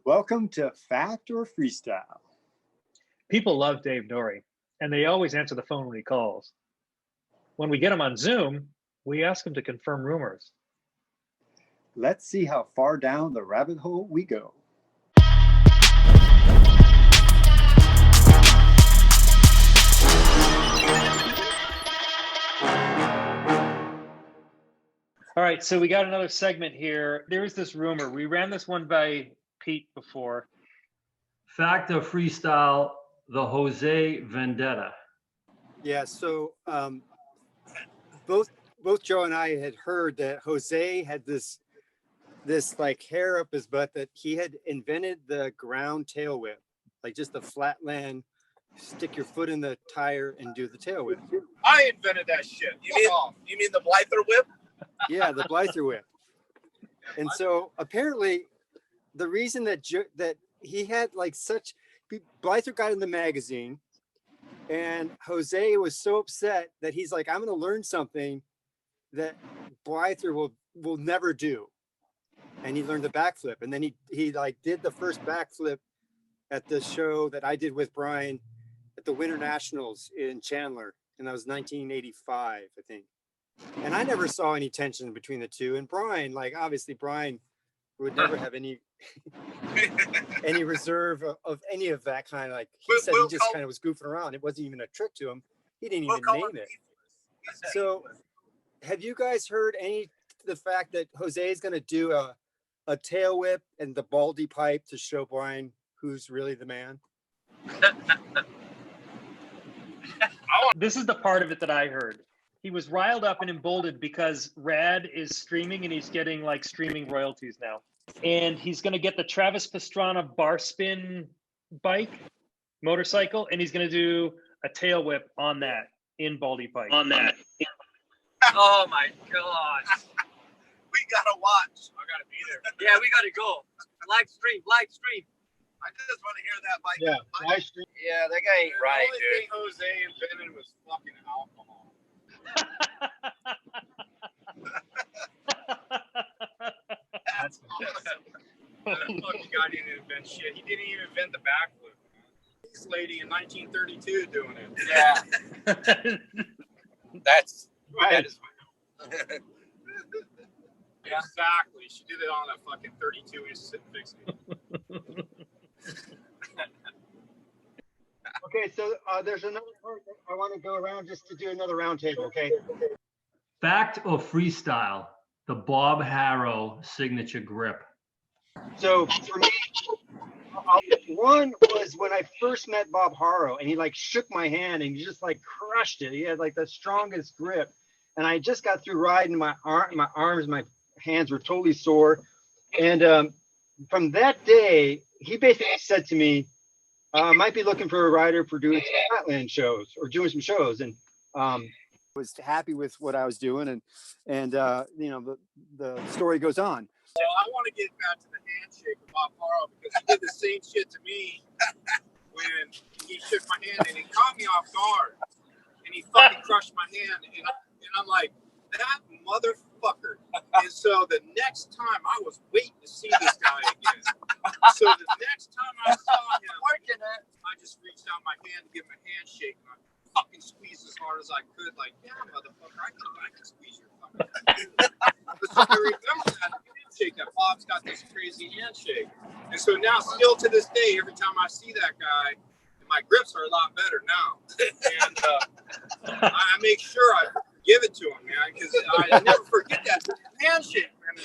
Welcome to Fact or Freestyle. People love Dave Nourie, and they always answer the phone when he calls. When we get him on Zoom, we ask him to confirm rumors. Let's see how far down the rabbit hole we go. All right, so we got another segment here. There is this rumor. We ran this one by Pete before. Fact or Freestyle, the Jose Vendetta. Yeah, so both Joe and I had heard that Jose had this like hair up his butt, that he had invented the ground tail whip, like just the Flatland, stick your foot in the tire and do the tail whip. I invented that shit. You mean the Blyther whip? Yeah, the Blyther whip. And so apparently the reason that he had like such, Blyther got in the magazine, and Jose was so upset that he's like, I'm going to learn something that Blyther will never do. And he learned the backflip. And then he like did the first backflip at the show that I did with Brian at the Winter Nationals in Chandler. And that was 1985, I think. And I never saw any tension between the two. And Brian, like, obviously Brian would never have any reserve of any of that kind of, like, he said he just kind of was goofing around. It wasn't even a trick to him. He didn't even name it. So have you guys heard the fact that Jose is going to do a tail whip and the baldy pipe to show Brian who's really the man? This is the part of it that I heard. He was riled up and emboldened because Rad is streaming, and he's getting like streaming royalties now. And he's going to get the Travis Pastrana bar spin motorcycle, and he's going to do a tail whip on that in baldy pipe. Oh my God. We gotta watch. I gotta be there. Yeah, we gotta go. Live stream. I just want to hear that bike. Yeah, live stream. Yeah, that guy ain't right, dude. The only thing Jose invented was fucking alcohol. That's awesome. That fucking guy didn't invent shit. He didn't even invent the backflip. This lady in 1932 doing it. Yeah. That's right. That is Exactly. She did it on a fucking 32-inch sit fixing. Okay, so there's another part that I want to go around just to do another round table, okay? Fact or Freestyle, the Bob Harrow signature grip. So for me, one was when I first met Bob Harrow, and he like shook my hand and he just like crushed it. He had like the strongest grip, and I just got through riding. My arms, my hands were totally sore, and from that day, he basically said to me, might be looking for a rider for doing some Flatland shows or doing some shows, and was happy with what I was doing, and you know, the story goes on. So I want to get back to the handshake with Bob Harrow, because he did the same shit to me when he shook my hand, and he caught me off guard, and he fucking crushed my hand, and I'm like, that motherfucker. And so the next time I was waiting to see this guy again. So the next time I saw him, I just reached out my hand to give him a handshake, and I fucking squeezed as hard as I could, like, yeah, motherfucker, I can squeeze your fucking hand. So I remember that handshake, that Bob's got this crazy handshake. And so now, still to this day, every time I see that guy, my grips are a lot better now. And I make sure I give it to him, man, because I never forget that handshake, man.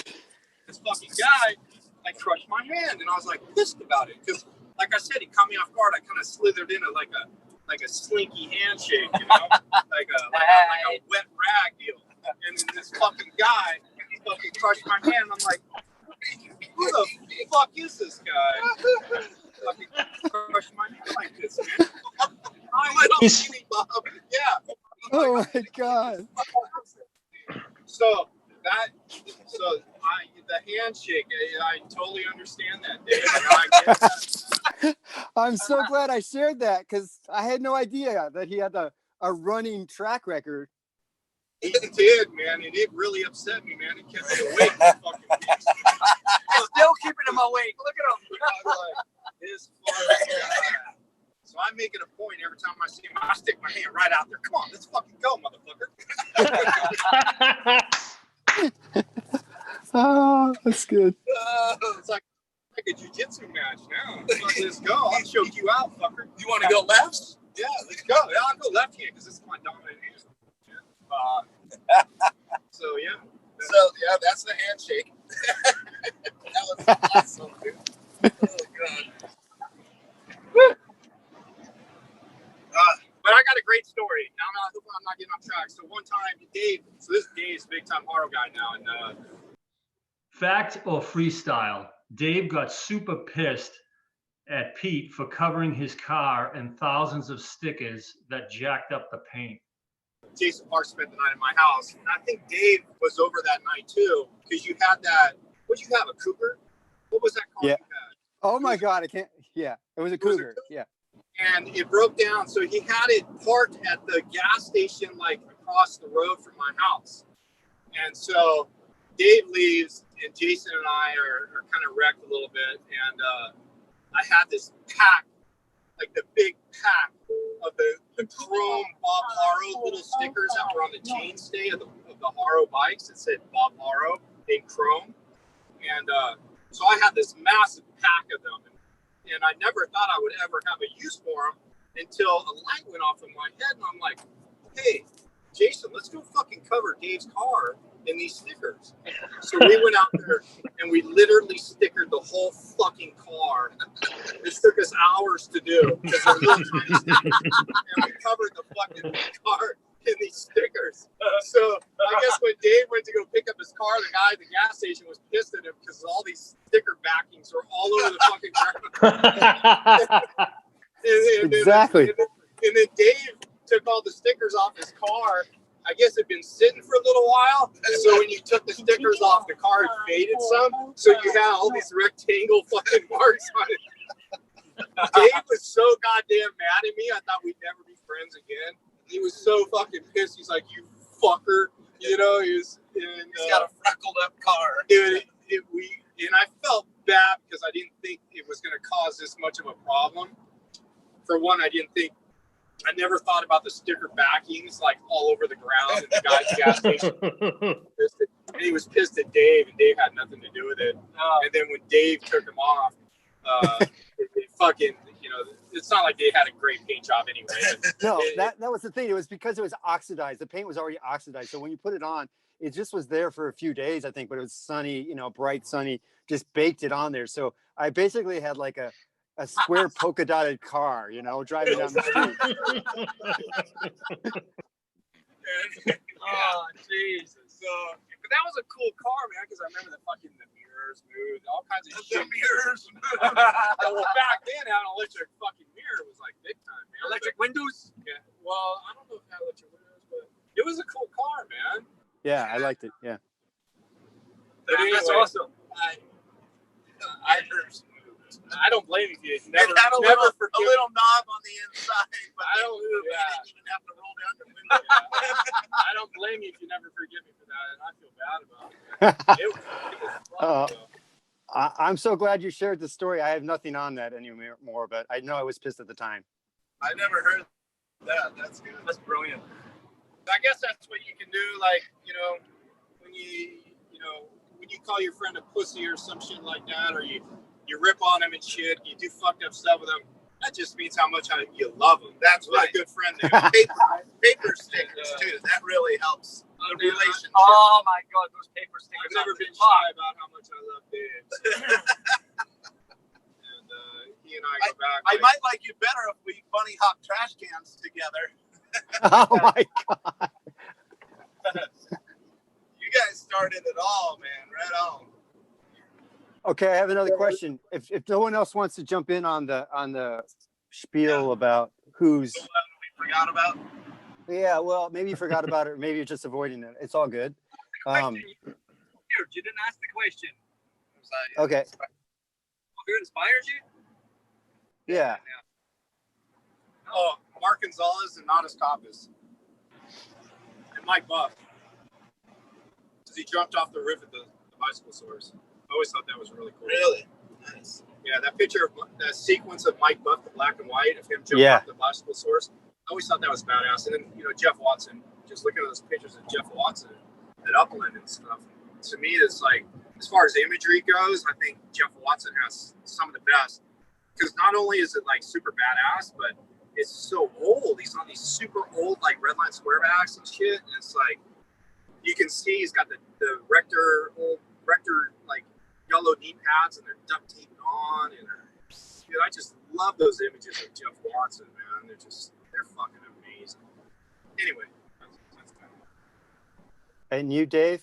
This fucking guy, like, crushed my hand, and I was like pissed about it, because, like I said, he caught me off guard. I kind of slithered in it like a slinky handshake, you know, like a wet rag deal. And then this fucking guy, he fucking crushed my hand, and I'm like, who the fuck is this guy? Fucking crushed my hand like this, man. Yeah. Oh my God. So the handshake, I totally understand that, Dave. I get that. I'm so glad I shared that, because I had no idea that he had a running track record. He did, man, and it really upset me, man. It kept me awake for fucking weeks. still keeping him awake. Look at him. time I see him, I stick my hand right out there. Come on, let's fucking go, motherfucker. Oh, that's good. It's like a jiu-jitsu match now. Let's go. I'll choke you out, fucker. You want to go left? Yeah, let's go. Yeah, I'll go left hand because this is my dominant hand. So yeah. So yeah, that's the handshake. That was awesome, dude. Oh god. But I got a great story. Now I'm not getting off track. So one time, Dave. So this is Dave's big time horror guy now, and Fact or freestyle? Dave got super pissed at Pete for covering his car in thousands of stickers that jacked up the paint. Jason Park spent the night at my house. And I think Dave was over that night too, because you had that. What'd you have? A Cougar? What was that car Yeah. you had? Oh my God, I can't. Yeah, it was a Cougar. Yeah. And it broke down. So he had it parked at the gas station, like across the road from my house. And so Dave leaves, and Jason and I are kind of wrecked a little bit. And I had this pack, like the big pack of the chrome Bob Haro little stickers that were on the chainstay of the Haro bikes. It said Bob Haro in chrome. And so I had this massive pack of them. And I never thought I would ever have a use for them until a light went off in my head. And I'm like, hey, Jason, let's go fucking cover Dave's car in these stickers. So we went out there and we literally stickered the whole fucking car. It took us hours to do because they're little tiny stickers. And we covered the fucking car in these stickers. So I guess when Dave went to go pick up his car, the guy at the gas station was pissed at him because all these sticker backings were all over the fucking ground. Exactly. And then Dave took all the stickers off his car. I guess it'd been sitting for a little while. So when you took the stickers off, the car had faded some. So you had all these rectangle fucking marks on it. Dave was so goddamn mad at me. I thought we'd never be friends again. He was so fucking pissed. He's like, you fucker. You know, he's got a freckled up car. And I felt bad because I didn't think it was going to cause this much of a problem. For one, I never thought about the sticker backings like all over the ground in the guy's gas station. And he was pissed at Dave, and Dave had nothing to do with it. And then when Dave took him off, it fucking, you know, it's not like they had a great paint job anyway. No, that was the thing. It was because it was oxidized. The paint was already oxidized. So when you put it on, it just was there for a few days, I think, but it was sunny, you know, bright, sunny, just baked it on there. So I basically had like a square polka dotted car, you know, driving down the street. Oh, Jesus. So, but that was a cool car, man, because I remember the mirrors moved, all kinds of shit. The mirrors. Well, back then, an electric fucking mirror was like big time, man. Electric windows? Yeah. Well, I don't know if it had electric windows, but it was a cool car, man. Yeah, I liked it. Yeah. But anyway, That's awesome. I don't blame you. It had a little knob on the inside, but I don't. you Yeah. didn't even have to roll down the window. I don't blame you if you never forgive me for that, and I feel bad about it. It was fun, though. I'm so glad you shared the story. I have nothing on that anymore, but I know I was pissed at the time. I never heard that. That's good. That's brilliant. I guess that's what you can do, like, you know, when you call your friend a pussy or some shit like that, or you rip on him and shit, you do fucked up stuff with him. That just means how much you love him. That's what right. a good friend is. Paper stickers too. That really helps the relationship. Oh my God, those paper stickers! I've never been shy about how much I love Dave. And he and I go back. I might like you better if we bunny hop trash cans together. Oh my God. You guys started it all, man. Right on. Okay, I have another question. If no one else wants to jump in on the spiel about who's We forgot about. Yeah, well, maybe you forgot about it, or maybe you're just avoiding it. It's all good. You didn't ask the question. Okay. Who inspires you? Yeah. Oh, Mark Gonzalez and Natas Coppas. And Mike Buff. Because he jumped off the roof at the bicycle source. I always thought that was really cool. Really? Nice. Yeah, Yeah, that picture of the sequence of Mike Buff, the black and white of him jumping Yeah. off the bicycle source. I always thought that was badass. And then, you know, Jeff Watson, just looking at those pictures of Jeff Watson at Upland and stuff. To me, it's like, as far as imagery goes, I think Jeff Watson has some of the best. Because not only is it like super badass, but it's so old. He's on these super old like redline squarebacks and shit. And it's like, you can see he's got the old Rector like yellow knee pads and they're duct taped on. And dude, I just love those images of Jeff Watson, man. They're fucking amazing. Anyway, that's kind of... And you, Dave?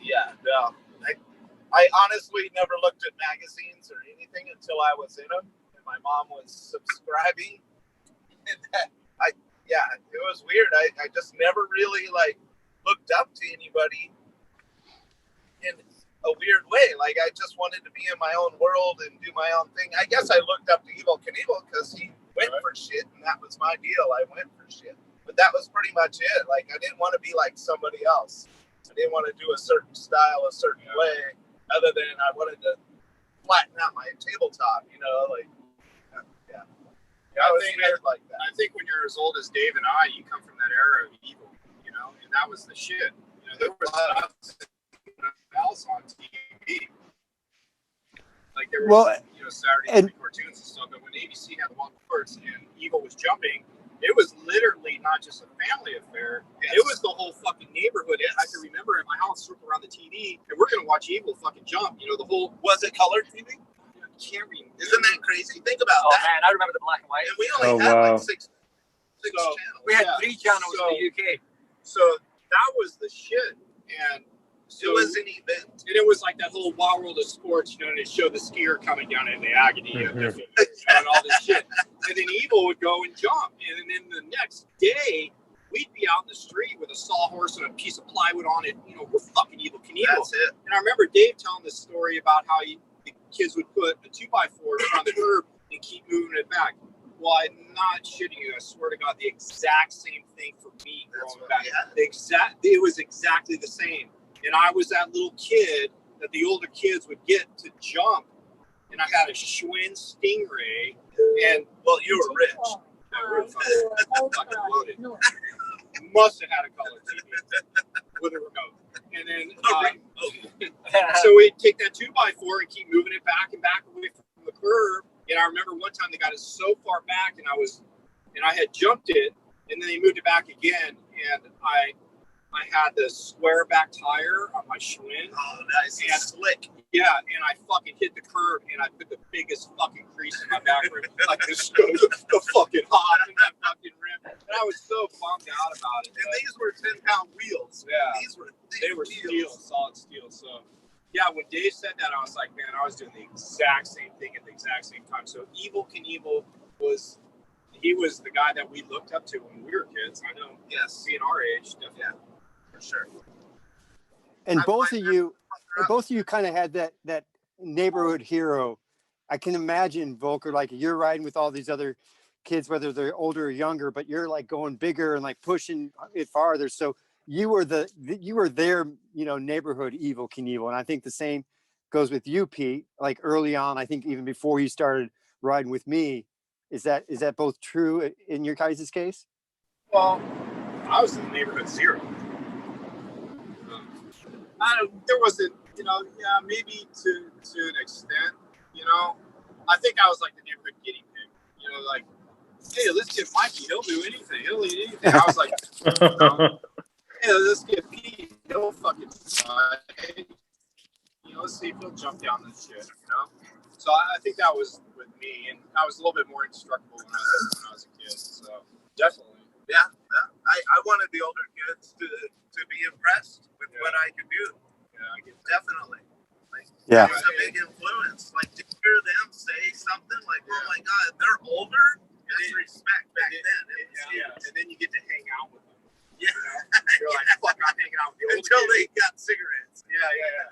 Yeah, no. I honestly never looked at magazines or anything until I was in them, and my mom was subscribing. And it was weird. I just never really like looked up to anybody in a weird way. Like I just wanted to be in my own world and do my own thing. I guess I looked up to Evel Knievel because he went for shit, and that was my deal. I went for shit, but that was pretty much it. Like I didn't want to be like somebody else. I didn't want to do a certain style, a certain way. Other than I wanted to flatten out my tabletop, you know, like, yeah. I was weird like that. I think when you're as old as Dave and I, you come from that era of evil, you know, and that was the shit. You know, there was nothing else on TV. Like there was, you know, Saturday morning cartoons and stuff, but when ABC had the Wild Cards and Evil was jumping, it was literally not just a family affair. Yes. It was the whole fucking neighborhood. Yes. I can remember at my house, circle around the TV, and we're going to watch Evil fucking jump. You know, the whole... Was it colored TV? I can't remember. Isn't that crazy? Think about that. Oh, man, I remember the black and white. And we only had like six channels. We had 3 channels in the UK. So that was the shit. And so it was an event. And it was like that whole Wild World of Sports, you know, and it showed the skier coming down in the agony of and all this shit. And then Evil would go and jump. And then the next day, we'd be out in the street with a sawhorse and a piece of plywood on it. You know, we're fucking Evil Knievel. That's it. And I remember Dave telling this story about how the kids would put a 2x4 on the curb and keep moving it back. Well, I'm not shitting you. I swear to God, the exact same thing for me. It was exactly the same. And I was that little kid that the older kids would get to jump. And I had a Schwinn Stingray. And, well, you were rich. We were fucking loaded. Must have had a color TV with a remote. And then, so we'd take that 2x4 and keep moving it back and back away from the curb. And I remember one time they got it so far back and I had jumped it. And then they moved it back again. And I had the square back tire on my Schwinn. Oh, nice. And slick. Yeah, and I fucking hit the curb and I put the biggest fucking crease in my back rim. Like this the fucking hop in that fucking rim. And I was so bummed out about it. And these were 10-pound wheels. Yeah. They were steel, solid steel. So yeah, when Dave said that, I was like, man, I was doing the exact same thing at the exact same time. So Evel Knievel was the guy that we looked up to when we were kids. I know, yes, being our age, definitely. Yeah. For sure. And both of you kind of had that neighborhood hero. I can imagine, Voelker, like you're riding with all these other kids, whether they're older or younger, but you're like going bigger and like pushing it farther. So you were their, you know, neighborhood Evel Knievel. And I think the same goes with you, Pete. Like early on, I think even before you started riding with me, is that both true in your guys' case? Well, I was in the neighborhood zero. There wasn't, you know, yeah, maybe to an extent, you know. I think I was like the neighborhood guinea pig, you know, like, hey, let's get Mikey, he'll do anything, he'll eat anything. I was like, hey, let's get Pete, he'll fucking try. You know, let's see if he'll jump down this shit, you know. So I think that was with me, and I was a little bit more indestructible when I was a kid. So definitely, yeah. I wanted the older kids to be impressed with what I could do. Yeah, I get definitely. Like, yeah, it was a big influence. Like to hear them say something like, "Oh my God, they're older." That's respect back then. And then you get to hang out with them. Yeah, you know? You're like, fuck, I'm hanging out with the older until kids. they got cigarettes. Yeah.